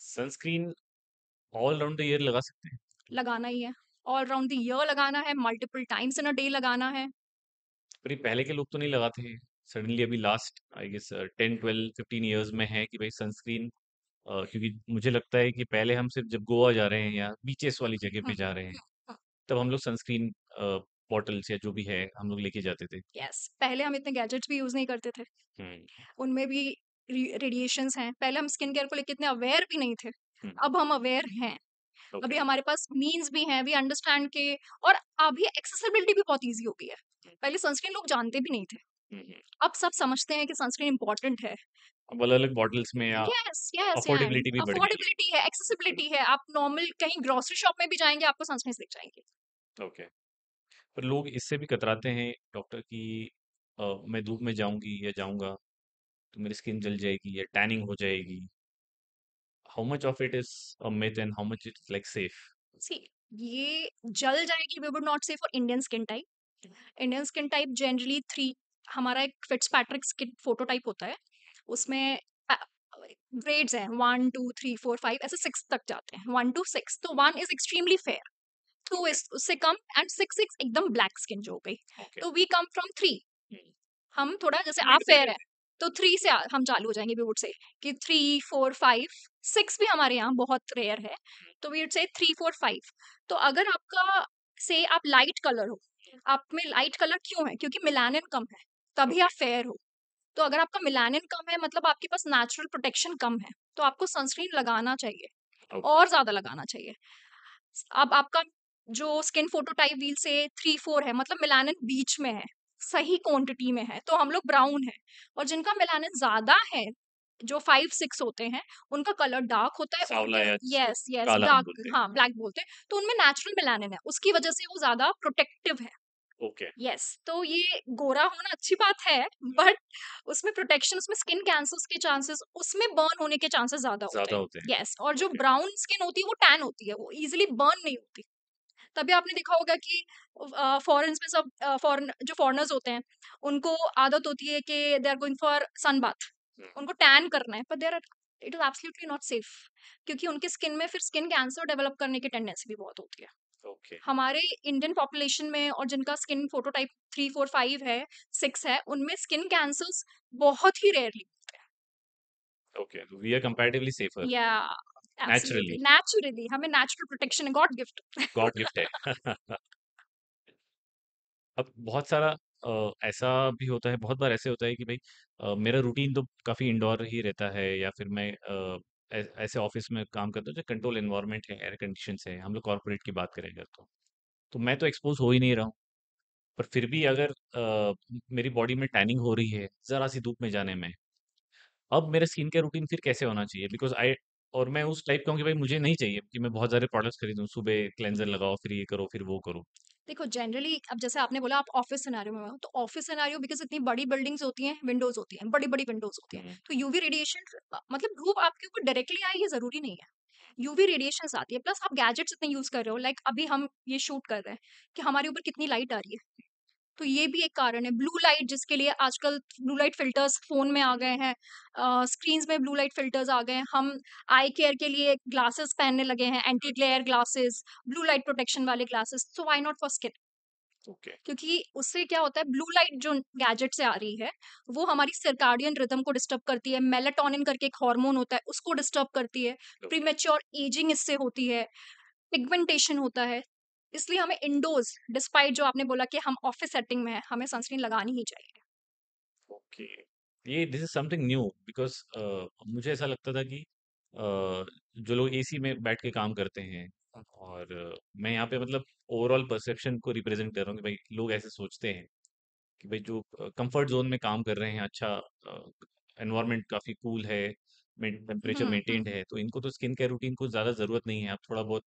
Sunscreen all round the year लगा सकते हैं। लगाना ही है, ऑल राउंड द ईयर लगाना है, multiple times in a day लगाना है। पर ये पहले के लोग तो नहीं लगाते हैं। सडनली अभी लास्ट आई गेस 10 12 15 ईयर्स में है कि भाई सनस्क्रीन, क्योंकि मुझे लगता है कि पहले हम सिर्फ जब गोवा जा रहे हैं या बीचेस वाली जगह पे जा रहे हैं तब हम लोग सनस्क्रीन बॉटल्स या जो भी है हम लोग लेके जाते थे। यस, पहले हम इतने गैजेट्स भी यूज नहीं करते थे, हम्म। उनमें भी रेडिएशंस हैं। पहले हम स्किन केयर को लेके इतने अवेयर भी नहीं थे, हम्म। अब हम अवेयर हैं। अभी ओके। हमारे पास मीन्स भी हैं, वी अंडरस्टैंड के, और अभी एक्सेसिबिलिटी भी बहुत ईजी हो गई है। पहले सनस्क्रीन लोग जानते भी नहीं थे, हम्म। अब सब समझते हैं कि सनस्क्रीन इंपॉर्टेंट है। अब अलग अलग बॉटल्स में या यस यस यस, अफोर्डेबिलिटी भी बढ़ गई अफोर्डेबिलिटी है, एक्सेसिबिलिटी है। आप नॉर्मल कहीं ग्रोसरी शॉप में भी जाएंगे, आपको सनस्क्रीन दिख जाएंगे। है। ओके। पर लोग इससे भी कतराते हैं डॉक्टर की, मैं धूप में जाऊंगी या जाऊंगा तो मेरी स्किन जल जाएगी या टैनिंग हो जाएगी। How much of it is a myth and how much it's like safe? See, ये जल जाएगी, we would not say for Indian skin type. Indian skin type generally three, हमारा एक फिट्सपैट्रिक स्किन फोटो टाइप होता है, उसमें ग्रेड्स हैं, 1 2 3 4 5, ऐसे 6 तक जाते हैं, 1 to 6। तो 1 is extremely fair, two okay. Is उससे कम, एंड 6 एकदम ब्लैक स्किन जो हो गई। ओके। तो वी कम फ्रॉम 3। हम थोड़ा, जैसे आप मिड पे फेयर है, रहते तो 3 से हम चालू हो जाएंगे, वी वुड से कि 3 4 5 6 भी हमारे यहाँ बहुत रेयर है, तो वी वुड से 3 4 5। तो अगर आपका, से आप लाइट कलर हो, आप में लाइट कलर क्यों है, क्योंकि मिलानिन कम है, हैं। तभी ओके। आप फेयर हो। तो अगर आपका मिलानिन कम है, मतलब आपके पास नेचुरल प्रोटेक्शन कम है, तो आपको सनस्क्रीन लगाना चाहिए, ओके। और ज्यादा लगाना चाहिए। अब आपका जो स्किन फोटो टाइप व्हील से 3 4 है, मतलब मेलानिन बीच में है, सही क्वांटिटी में है, तो हम लोग ब्राउन है। और जिनका मेलानिन ज्यादा है, जो 5 6 होते हैं, उनका कलर डार्क होता है, सावला उनके, या जिसको यस यस, काला हम डार्क, बोलते हैं। हाँ ब्लैक बोलते हैं, तो उनमें नेचुरल मेलानिन है, उसकी वजह से वो ज्यादा प्रोटेक्टिव है। ओके। यस, तो ये गोरा होना अच्छी बात है, बट उसमें प्रोटेक्शन, उसमें स्किन कैंसर्स के चांसेस, उसमें बर्न होने के चांसेस ज्यादा होते ज्यादा हैं। होते हैं। यस, और जो ओके। ब्राउन स्किन होती है वो टैन होती है, वो इजीली बर्न नहीं होती। तभी आपने देखा होगा कि फॉरेन्स में सब, फॉरेन जो फॉरेनर्स होते हैं, उनको आदत होती है कि they are going for sun bath, उनको टैन करना है, पर there, it is absolutely not safe, क्योंकि उनकी स्किन में फिर स्किन कैंसर डेवलप करने की टेंडेंसी भी बहुत होती है। ओके। हमारे इंडियन पॉपुलेशन में, और जिनका स्किन फोटोटाइप 3 4 5 है, 6 है, उनमें स्किन कैंसर्स बहुत ही रेयरली होते हैं। ओके, तो वी आर कंपैरेटिवली सेफर या नेचुरली। एब्सोल्युटली, नेचुरली हमें नेचुरल प्रोटेक्शन है, गॉड गिफ्ट। गॉड गिफ्ट है। अब बहुत सारा ऐसा भी होता है, बहुत बार ऐसे होता है कि भाई मेरा रूटीन तो काफ़ी इंडोर ही रहता है, या फिर मैं ऐसे ऑफिस में काम करता हूँ जो कंट्रोल एनवायरनमेंट है, एयर कंडीशन है, हम लोग कॉर्पोरेट की बात करेंगे तो मैं तो एक्सपोज हो ही नहीं रहा हूँ। पर फिर भी अगर मेरी बॉडी में टैनिंग हो रही है ज़रा सी धूप में जाने में, अब मेरा स्किन केयर रूटीन फिर कैसे होना चाहिए? बिकॉज़ आई, और मैं उस टाइप का हूँ कि भाई मुझे नहीं चाहिए कि मैं बहुत सारे प्रोडक्ट्स खरीदूँ, सुबह क्लेंज़र लगाओ, फिर ये करो, फिर वो करो। देखो जनरली, अब जैसे आपने बोला आप ऑफिस सिनेरियो में हो, तो ऑफिस सिनेरियो बिकॉज इतनी बड़ी बिल्डिंग्स होती हैं, विंडोज होती हैं, बड़ी बड़ी विंडोज होती हैं, हुँ। तो यूवी रेडिएशन, मतलब धूप आपके ऊपर डायरेक्टली आए ये जरूरी नहीं है, यूवी रेडिएशंस आती है, प्लस आप गैजेट्स इतने यूज कर रहे हो, लाइक अभी हम ये शूट कर रहे हैं, कि हमारे ऊपर कितनी लाइट आ रही है, तो ये भी एक कारण है। ब्लू लाइट, जिसके लिए आजकल ब्लू लाइट फिल्टर्स फोन में आ गए हैं, स्क्रीन्स में ब्लू लाइट फिल्टर्स आ गए हैं, हम आई केयर के लिए ग्लासेस पहनने लगे हैं, anti glare glasses, blue light protection वाले glasses, so why not for skin. Okay. क्योंकि उससे क्या होता है, ब्लू लाइट जो गैजेट से आ रही है, वो हमारी सर्काडियन रिदम को डिस्टर्ब करती है, मेलाटोनिन करके एक हार्मोन होता है, उसको डिस्टर्ब करती है, ओके। प्रीमेच्योर एजिंग इससे होती है, पिगमेंटेशन होता है। इसलिए हमें इंडोर्स, डिस्पाइट जो आपने बोला कि हम ऑफिस सेटिंग में हैं, हमें सनस्क्रीन लगानी ही चाहिए। ओके। ये this is something new because मुझे ऐसा लगता था कि जो लोग एसी में बैठ के काम करते हैं, और मैं यहाँ पे मतलब ओवरऑल परसेप्शन को रिप्रेज़ेंट कर रहा हूँ कि भाई लोग ऐसे सोचते हैं कि भाई जो कंफर्ट ज़ोन में काम कर रहे हैं, अच्छा एनवायरनमेंट काफ़ी कूल है, टेम्परेचर मेंटेन्ड है, तो इनको तो स्किन केयर रूटीन को ज़्यादा ज़रूरत नहीं है। आप थोड़ा बहुत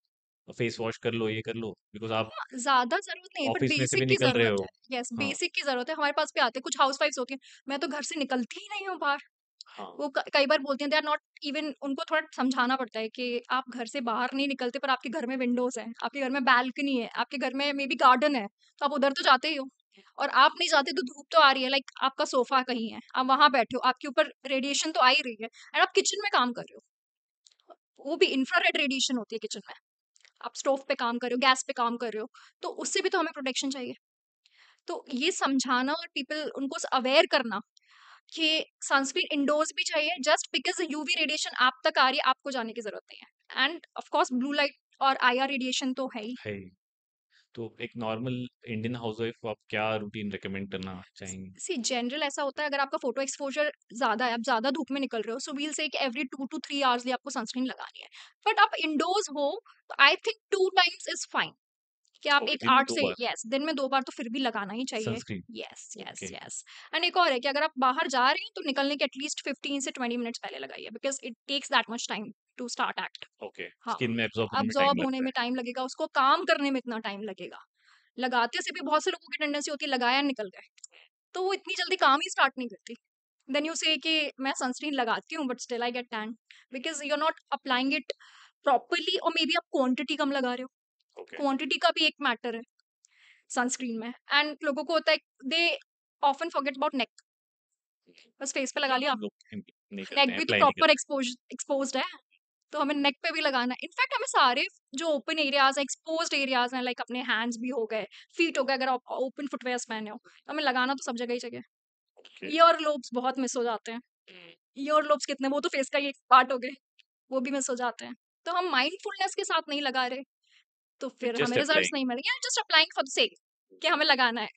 फेस वॉश कर लो, ये कर लो, बिकॉज़ आप ज्यादा जरूरत नहीं है, बट ऑफिस में से भी बेसिक की निकल रहे जरूरत हो। है। यस, हाँ। बेसिक की जरूरत है, हमारे पास भी आते हैं कुछ हाउसवाइफ्स होती हैं, मैं तो घर से निकलती ही नहीं हूँ बाहर। हाँ। वो कई बार बोलती हैं, दे आर नॉट इवन, उनको थोड़ा समझाना पड़ता है कि आप घर से बाहर नहीं निकलते, पर आपके घर में विंडोज हैं, आपके घर में बैल्कनी है, आपके घर में मे बी गार्डन है, तो आप उधर तो जाते ही हो। और आप नहीं जाते तो धूप तो आ रही है, लाइक आपका सोफा कहीं है, आप वहां बैठे हो, आपके ऊपर रेडिएशन तो आ ही रही है, एंड आप किचन में काम कर रहे हो। वो भी इंफ्रारेड रेडिएशन होती है किचन में। आप स्टोव पे काम कर रहे हो, गैस पे काम कर रहे हो, तो उससे भी तो हमें प्रोटेक्शन चाहिए। तो ये समझाना और पीपल उनको अवेयर करना कि सनस्क्रीन इंडोर्स भी चाहिए, जस्ट बिकॉज यूवी रेडिएशन आप तक आ रही है, आपको जाने की जरूरत नहीं है। End of course blue light और आईआर रेडिएशन तो है ही। है ही। तो एक नॉर्मल इंडियन हाउसवाइफ को आप क्या रूटीन रिकमेंड करना चाहेंगे? सी जनरल ऐसा होता है, अगर आपका फोटो एक्सपोजर ज्यादा है, आप ज्यादा धूप में निकल रहे हो, सो वील से कि एवरी 2 to 3 आवर्स लिए आपको सनस्क्रीन लगानी है। बट आप इंडोर्स हो तो I think 2 times is fine, कि आप ओके, एक दिन में 8 2 से बार यस दिन में 2 बार तो फिर भी लगाना ही चाहिए। Sunscreen. Yes yes okay, yes. And एक और है कि अगर आप बाहर जा रहे हैं तो निकलने के एटलीस्ट 15 से 20 मिनट्स पहले लगाइए, because it takes that much time to start act. Okay. हाँ, स्किन में एब्ज़ॉर्ब होने में टाइम अब्जॉर्ब होने लगता में है। टाइम लगेगा, उसको काम करने में इतना टाइम लगेगा। लगाते से भी बहुत से लोगों की टेंडेंसी होती है लगाया निकल गए, तो वो इतनी जल्दी काम ही स्टार्ट नहीं करती। देन यू से कि मैं सनस्क्रीन लगाती हूँ but still I get tan, because you are not applying it properly, और मे बी आप क्वांटिटी कम लगा रहे हो। ओके। क्वांटिटी का भी एक मैटर है सनस्क्रीन में। एंड लोगों को होता है, दे ऑफन फॉरगेट अबाउट नेक, बस फेस पे लगा लिया। हम लोग नहीं करते नेक हैं, भी तो अप्लाई नहीं प्रॉपर करते एक्सपोज्ड है, तो हमें नेक पे भी लगाना है। इनफैक्ट हमें सारे जो ओपन एरियाज हैं, एक्सपोज्ड एरियाज हैं, लाइक अपने हैंड्स भी हो गए, फीट हो गए, अगर आप ओपन फुटवेयर्स पहने हो, तो हमें लगाना तो सब जगह ही चाहिए। हैं। ओके। ईयर लोब्स बहुत मिस हो जाते हैं। ईयर लोब्स कितने, वो तो फेस का ही एक पार्ट हो गए, वो भी मिस हो जाते हैं। तो हम माइंडफुलनेस के साथ नहीं लगा रहे, तो फिर हमें जस्ट रिजल्ट्स अप्लाई। नहीं मिलेंगे, just applying for the sake कि हमें लगाना है।